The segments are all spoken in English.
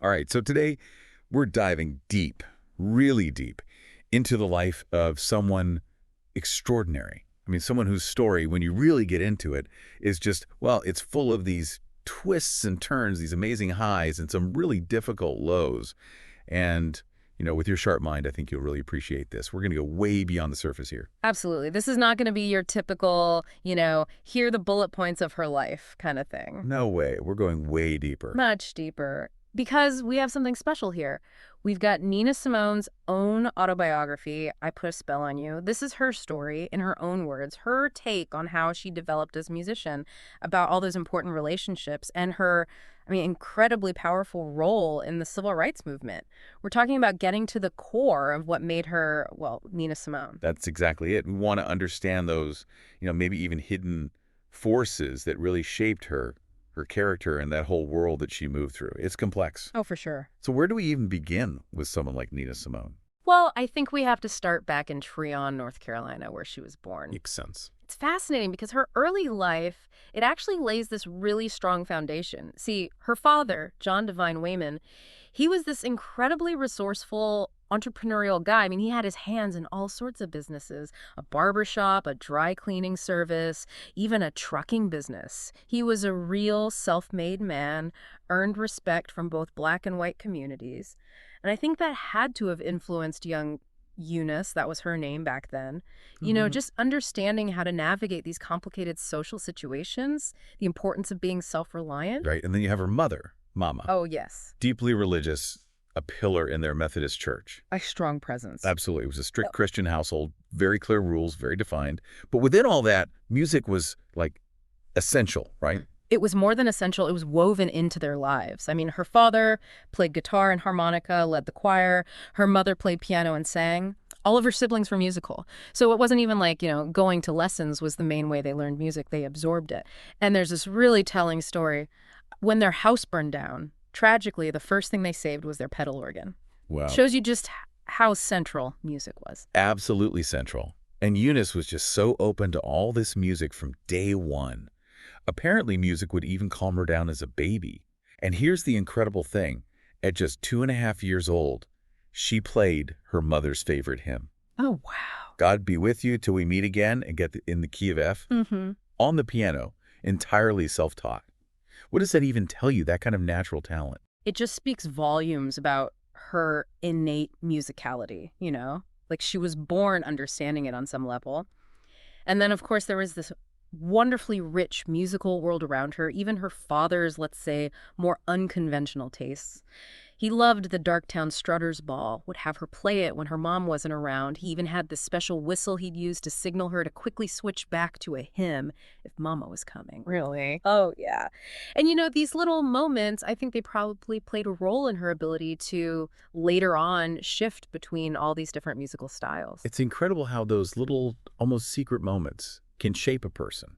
All right, so today we're diving deep, really deep, into the life of someone extraordinary. I mean, someone whose story, when you really get into it, is just, well, it's full of these twists and turns, these amazing highs and some really difficult lows. And, with your sharp mind, I think you'll really appreciate this. We're going to go way beyond the surface here. Absolutely. This is not going to be your typical, here are the bullet points of her life kind of thing. No way. We're going way deeper. Much deeper. Because we have something special here. We've got Nina Simone's own autobiography, I Put a Spell on You. This is her story, in her own words, her take on how she developed as a musician, about all those important relationships, and her, incredibly powerful role in the civil rights movement. We're talking about getting to the core of what made her, well, Nina Simone. That's exactly it. We want to understand those, maybe even hidden forces that really shaped her character, and that whole world that she moved through. It's complex. Oh, for sure. So where do we even begin with someone like Nina Simone? Well, I think we have to start back in Tryon, North Carolina, where she was born. Makes sense. It's fascinating because her early life, it actually lays this really strong foundation. See, her father, John Devine Wayman, he was this incredibly resourceful, entrepreneurial guy. He had his hands in all sorts of businesses, a barbershop, a dry cleaning service, even a trucking business. He was a real self-made man, earned respect from both black and white communities. And I think that had to have influenced young Eunice, that was her name back then, just understanding how to navigate these complicated social situations, the importance of being self-reliant. Right. And then you have her mother, Mama. Oh, yes. Deeply religious, a pillar in their Methodist church. A strong presence. Absolutely. It was a strict Christian household, very clear rules, very defined. But within all that, music was like essential, right? It was more than essential. It was woven into their lives. Her father played guitar and harmonica, led the choir. Her mother played piano and sang. All of her siblings were musical. So it wasn't even like, going to lessons was the main way they learned music. They absorbed it. And there's this really telling story. When their house burned down, tragically, the first thing they saved was their pedal organ. Wow. Shows you just how central music was. Absolutely central. And Eunice was just so open to all this music from day one. Apparently, music would even calm her down as a baby. And here's the incredible thing. At just 2.5 years old, she played her mother's favorite hymn. Oh, wow. God Be With You Till We Meet Again, and get in the key of F. On the piano, entirely self-taught. What does that even tell you, that kind of natural talent? It just speaks volumes about her innate musicality, Like she was born understanding it on some level. And then, of course, there was this wonderfully rich musical world around her, even her father's, let's say, more unconventional tastes. He loved the Darktown Strutters Ball, would have her play it when her mom wasn't around. He even had this special whistle he'd use to signal her to quickly switch back to a hymn if Mama was coming. Really? Oh, yeah. And these little moments, I think they probably played a role in her ability to later on shift between all these different musical styles. It's incredible how those little, almost secret moments can shape a person.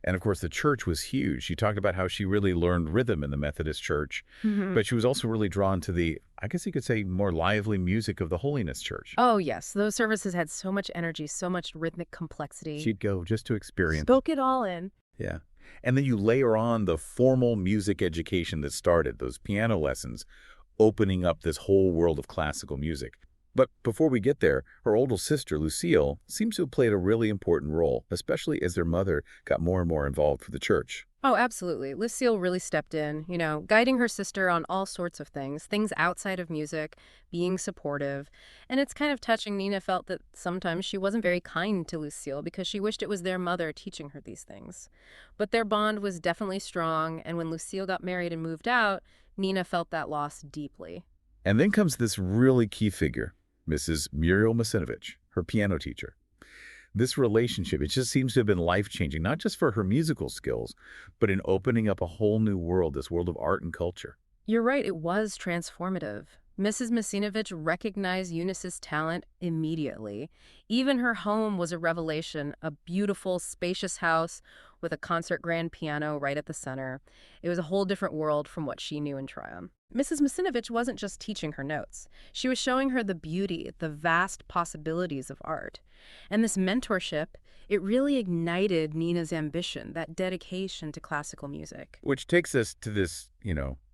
And of course, the church was huge. She talked about how she really learned rhythm in the Methodist church, but she was also really drawn to the, I guess you could say, more lively music of the Holiness Church. Oh, yes. Those services had so much energy, so much rhythmic complexity. She'd go just to experience. Spoke it all in. Yeah. And then you layer on the formal music education that started, those piano lessons, opening up this whole world of classical music. But before we get there, her older sister, Lucille, seems to have played a really important role, especially as their mother got more and more involved with the church. Oh, absolutely. Lucille really stepped in, guiding her sister on all sorts of things outside of music, being supportive. And it's kind of touching. Nina felt that sometimes she wasn't very kind to Lucille because she wished it was their mother teaching her these things. But their bond was definitely strong, and when Lucille got married and moved out, Nina felt that loss deeply. And then comes this really key figure, Mrs. Muriel Masinovich, her piano teacher. This relationship, it just seems to have been life-changing, not just for her musical skills, but in opening up a whole new world, this world of art and culture. You're right, it was transformative. Mrs. Masinovich recognized Eunice's talent immediately. Even her home was a revelation, a beautiful, spacious house with a concert grand piano right at the center. It was a whole different world from what she knew in Tryon. Mrs. Masinovich wasn't just teaching her notes. She was showing her the beauty, the vast possibilities of art. And this mentorship, it really ignited Nina's ambition, that dedication to classical music. Which takes us to this,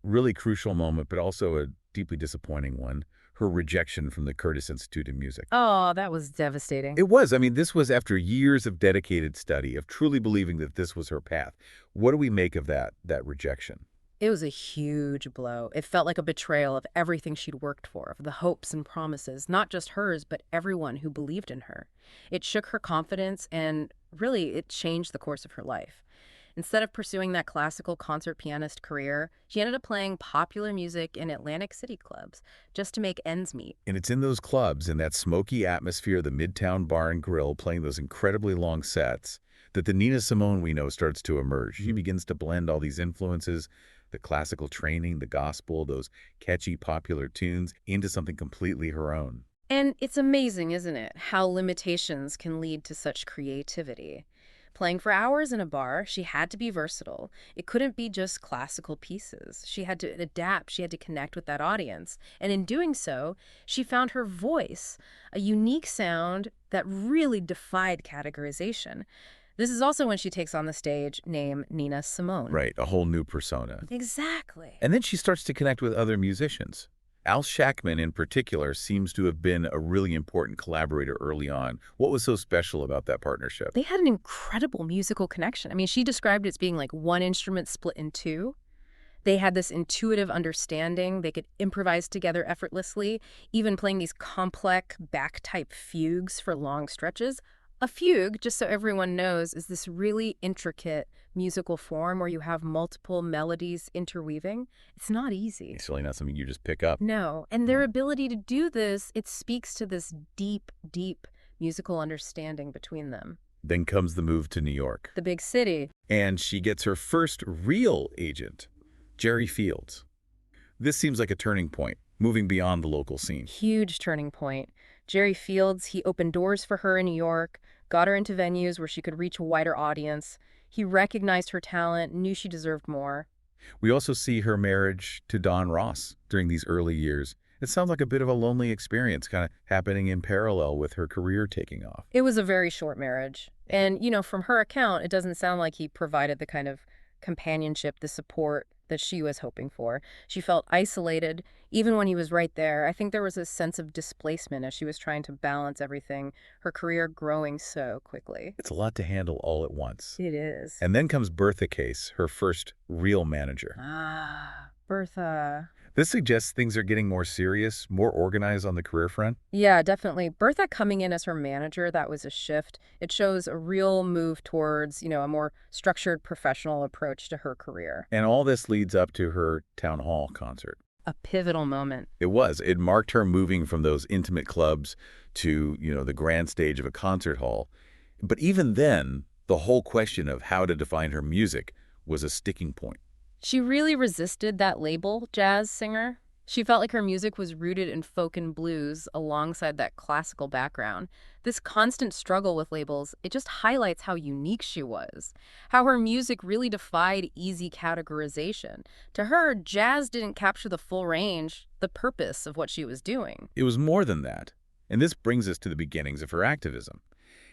Really crucial moment, but also a deeply disappointing one. Her rejection from the Curtis Institute of Music. Oh, that was devastating. It was. I mean, this was after years of dedicated study, of truly believing that this was her path. What do we make of that rejection? It was a huge blow. It felt like a betrayal of everything she'd worked for, of the hopes and promises, not just hers, but everyone who believed in her. It shook her confidence and really it changed the course of her life. Instead of pursuing that classical concert pianist career, she ended up playing popular music in Atlantic City clubs just to make ends meet. And it's in those clubs, in that smoky atmosphere, the Midtown Bar and Grill, playing those incredibly long sets, that the Nina Simone we know starts to emerge. She begins to blend all these influences, the classical training, the gospel, those catchy popular tunes, into something completely her own. And it's amazing, isn't it, how limitations can lead to such creativity. Playing for hours in a bar, she had to be versatile. It couldn't be just classical pieces. She had to adapt, she had to connect with that audience. And in doing so, she found her voice, a unique sound that really defied categorization. This is also when she takes on the stage name Nina Simone. Right, a whole new persona. Exactly. And then she starts to connect with other musicians. Al Shackman, in particular, seems to have been a really important collaborator early on. What was so special about that partnership? They had an incredible musical connection. I mean, she described it as being like one instrument split in two. They had this intuitive understanding. They could improvise together effortlessly, even playing these complex back-type fugues for long stretches. A fugue, just so everyone knows, is this really intricate musical form where you have multiple melodies interweaving. It's not easy. It's really not something you just pick up. No, and their ability to do this, it speaks to this deep, deep musical understanding between them. Then comes the move to New York. The big city. And she gets her first real agent, Jerry Fields. This seems like a turning point, moving beyond the local scene. Huge turning point. Jerry Fields, he opened doors for her in New York, got her into venues where she could reach a wider audience. He recognized her talent, knew she deserved more. We also see her marriage to Don Ross during these early years. It sounds like a bit of a lonely experience, kind of happening in parallel with her career taking off. It was a very short marriage. And, from her account, it doesn't sound like he provided the kind of companionship, the support that she was hoping for. She felt isolated, even when he was right there. I think there was a sense of displacement as she was trying to balance everything, her career growing so quickly. It's a lot to handle all at once. It is. And then comes Bertha Case, her first real manager. Bertha. This suggests things are getting more serious, more organized on the career front. Yeah, definitely. Bertha coming in as her manager, that was a shift. It shows a real move towards, a more structured professional approach to her career. And all this leads up to her town hall concert. A pivotal moment. It was. It marked her moving from those intimate clubs to, the grand stage of a concert hall. But even then, the whole question of how to define her music was a sticking point. She really resisted that label, jazz singer. She felt like her music was rooted in folk and blues alongside that classical background. This constant struggle with labels, it just highlights how unique she was, how her music really defied easy categorization. To her, jazz didn't capture the full range, the purpose of what she was doing. It was more than that. And this brings us to the beginnings of her activism.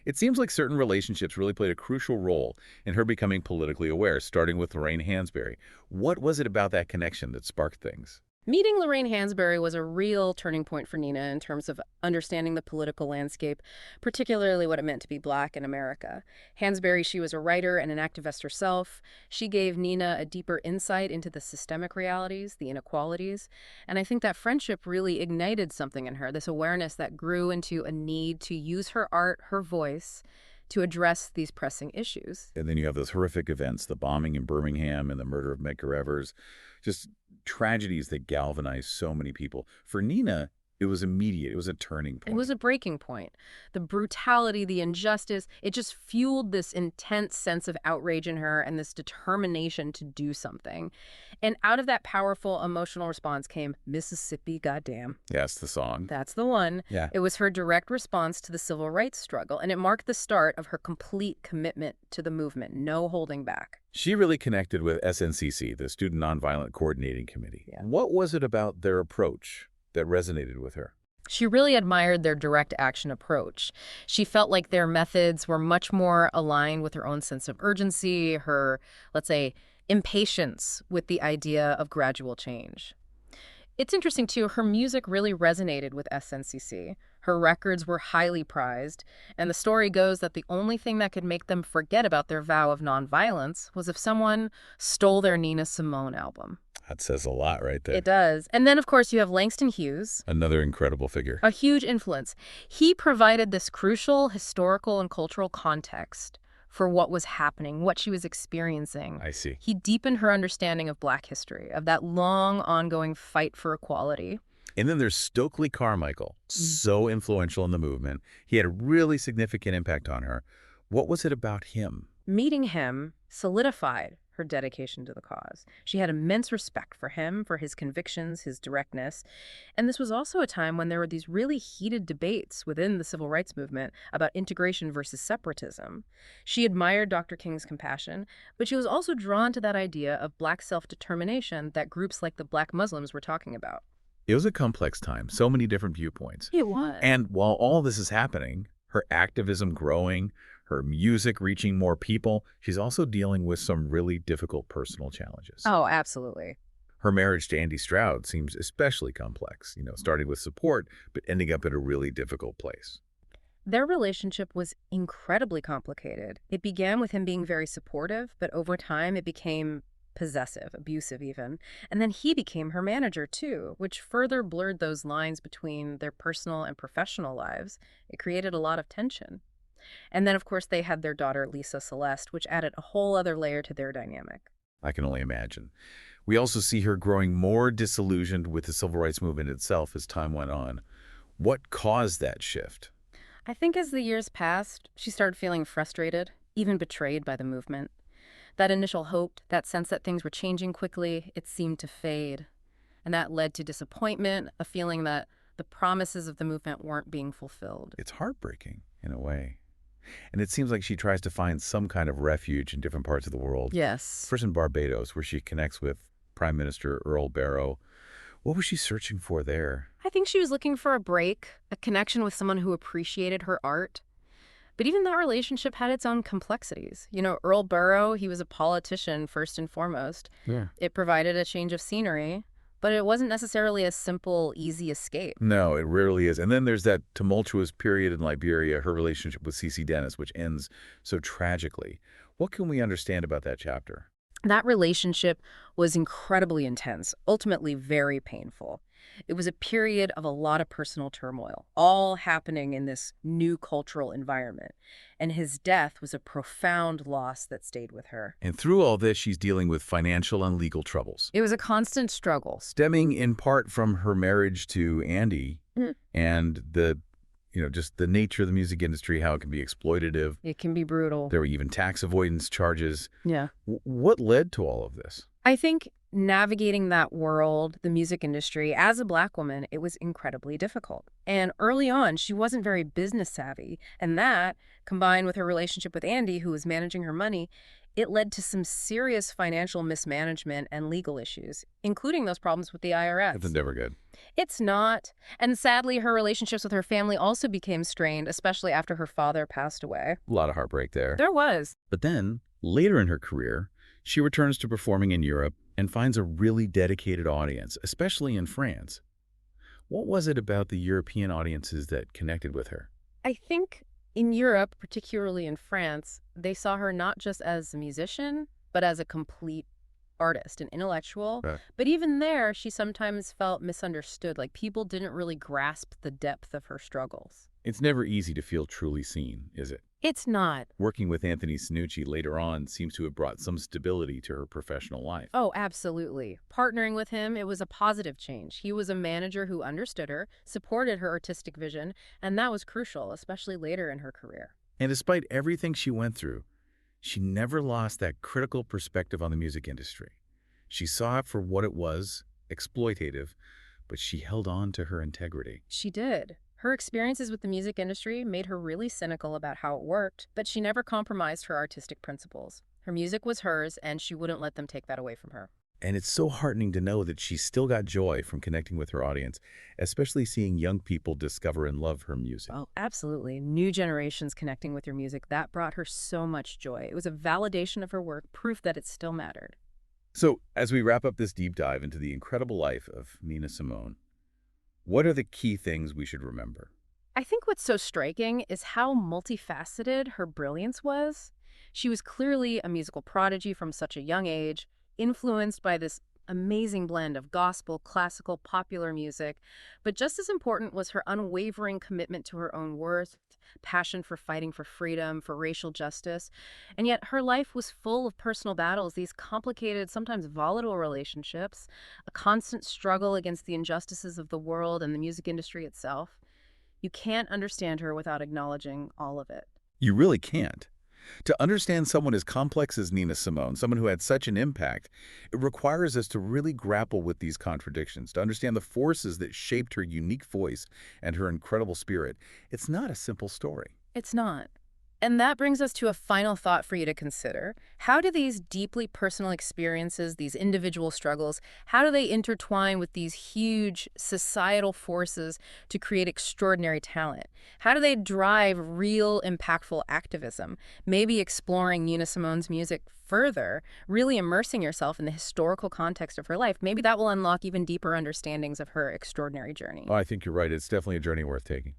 It seems like certain relationships really played a crucial role in her becoming politically aware, starting with Lorraine Hansberry. What was it about that connection that sparked things? Meeting Lorraine Hansberry was a real turning point for Nina in terms of understanding the political landscape, particularly what it meant to be Black in America. Hansberry, she was a writer and an activist herself. She gave Nina a deeper insight into the systemic realities, the inequalities, and I think that friendship really ignited something in her, this awareness that grew into a need to use her art, her voice, to address these pressing issues. And then you have those horrific events, the bombing in Birmingham and the murder of Medgar Evers, just tragedies that galvanized so many people. For Nina, it was immediate. It was a turning point. It was a breaking point. The brutality, the injustice, it just fueled this intense sense of outrage in her and this determination to do something. And out of that powerful emotional response came Mississippi Goddamn. Yes, the song. That's the one. Yeah. It was her direct response to the civil rights struggle, and it marked the start of her complete commitment to the movement, no holding back. She really connected with SNCC, the Student Nonviolent Coordinating Committee. Yeah. What was it about their approach that resonated with her? She really admired their direct action approach. She felt like their methods were much more aligned with her own sense of urgency, her, let's say, impatience with the idea of gradual change. It's interesting, too, her music really resonated with SNCC. Her records were highly prized, and the story goes that the only thing that could make them forget about their vow of nonviolence was if someone stole their Nina Simone album. That says a lot right there. It does. And then, of course, you have Langston Hughes, Another incredible figure. a huge influence. He provided this crucial historical and cultural context for what was happening, what she was experiencing. I see. He deepened her understanding of Black history, of that long, ongoing fight for equality. And then there's Stokely Carmichael, so influential in the movement. He had a really significant impact on her. What was it about him? Meeting him solidified her dedication to the cause. She had immense respect for him, for his convictions, his directness. And this was also a time when there were these really heated debates within the civil rights movement about integration versus separatism. She admired Dr. King's compassion, but she was also drawn to that idea of Black self-determination that groups like the Black Muslims were talking about. It was a complex time, so many different viewpoints. It was. And while all this is happening, her activism growing, her music reaching more people, she's also dealing with some really difficult personal challenges. Oh, absolutely. Her marriage to Andy Stroud seems especially complex, starting with support, but ending up in a really difficult place. Their relationship was incredibly complicated. It began with him being very supportive, but over time it became possessive, abusive even. And then he became her manager too, which further blurred those lines between their personal and professional lives. It created a lot of tension. And then, of course, they had their daughter, Lisa Celeste, which added a whole other layer to their dynamic. I can only imagine. We also see her growing more disillusioned with the civil rights movement itself as time went on. What caused that shift? I think as the years passed, she started feeling frustrated, even betrayed by the movement. That initial hope, that sense that things were changing quickly, it seemed to fade. And that led to disappointment, a feeling that the promises of the movement weren't being fulfilled. It's heartbreaking, in a way. And it seems like she tries to find some kind of refuge in different parts of the world. Yes. First in Barbados, where she connects with Prime Minister Earl Barrow. What was she searching for there? I think she was looking for a break, a connection with someone who appreciated her art. But even that relationship had its own complexities. Earl Barrow, he was a politician first and foremost. Yeah. It provided a change of scenery, but it wasn't necessarily a simple, easy escape. No, it rarely is. And then there's that tumultuous period in Liberia, her relationship with C.C. Dennis, which ends so tragically. What can we understand about that chapter? That relationship was incredibly intense, ultimately very painful. It was a period of a lot of personal turmoil, all happening in this new cultural environment. And his death was a profound loss that stayed with her. And through all this, she's dealing with financial and legal troubles, It was a constant struggle. stemming in part from her marriage to Andy and just the nature of the music industry, how it can be exploitative. It can be brutal. There were even tax avoidance charges. Yeah. What led to all of this? I think navigating that world, the music industry, as a Black woman, it was incredibly difficult. And early on, she wasn't very business savvy. And that, combined with her relationship with Andy, who was managing her money, it led to some serious financial mismanagement and legal issues, including those problems with the IRS. That's never good. It's not. And sadly, her relationships with her family also became strained, especially after her father passed away. A lot of heartbreak there. There was. But then, later in her career, she returns to performing in Europe and finds a really dedicated audience, especially in France. What was it about the European audiences that connected with her? I think in Europe, particularly in France, they saw her not just as a musician, but as a complete artist, an intellectual. Right. But even there, she sometimes felt misunderstood, like people didn't really grasp the depth of her struggles. It's never easy to feel truly seen, is it? It's not. Working with Anthony Sinucci later on seems to have brought some stability to her professional life. Oh, absolutely. Partnering with him, it was a positive change. He was a manager who understood her, supported her artistic vision, and that was crucial, especially later in her career. And despite everything she went through, she never lost that critical perspective on the music industry. She saw it for what it was, exploitative, but she held on to her integrity. She did. Her experiences with the music industry made her really cynical about how it worked, but she never compromised her artistic principles. Her music was hers, and she wouldn't let them take that away from her. And it's so heartening to know that she still got joy from connecting with her audience, especially seeing young people discover and love her music. Oh, absolutely. New generations connecting with her music, that brought her so much joy. It was a validation of her work, proof that it still mattered. So, as we wrap up this deep dive into the incredible life of Nina Simone, what are the key things we should remember? I think what's so striking is how multifaceted her brilliance was. She was clearly a musical prodigy from such a young age, influenced by this amazing blend of gospel, classical, popular music. But just as important was her unwavering commitment to her own worth, passion for fighting for freedom, for racial justice. And yet her life was full of personal battles, these complicated, sometimes volatile relationships, a constant struggle against the injustices of the world and the music industry itself. You can't understand her without acknowledging all of it. You really can't. To understand someone as complex as Nina Simone, someone who had such an impact, it requires us to really grapple with these contradictions, to understand the forces that shaped her unique voice and her incredible spirit. It's not a simple story. It's not. And that brings us to a final thought for you to consider. How do these deeply personal experiences, these individual struggles, how do they intertwine with these huge societal forces to create extraordinary talent? How do they drive real impactful activism? Maybe exploring Nina Simone's music further, really immersing yourself in the historical context of her life. Maybe that will unlock even deeper understandings of her extraordinary journey. Oh, I think you're right. It's definitely a journey worth taking.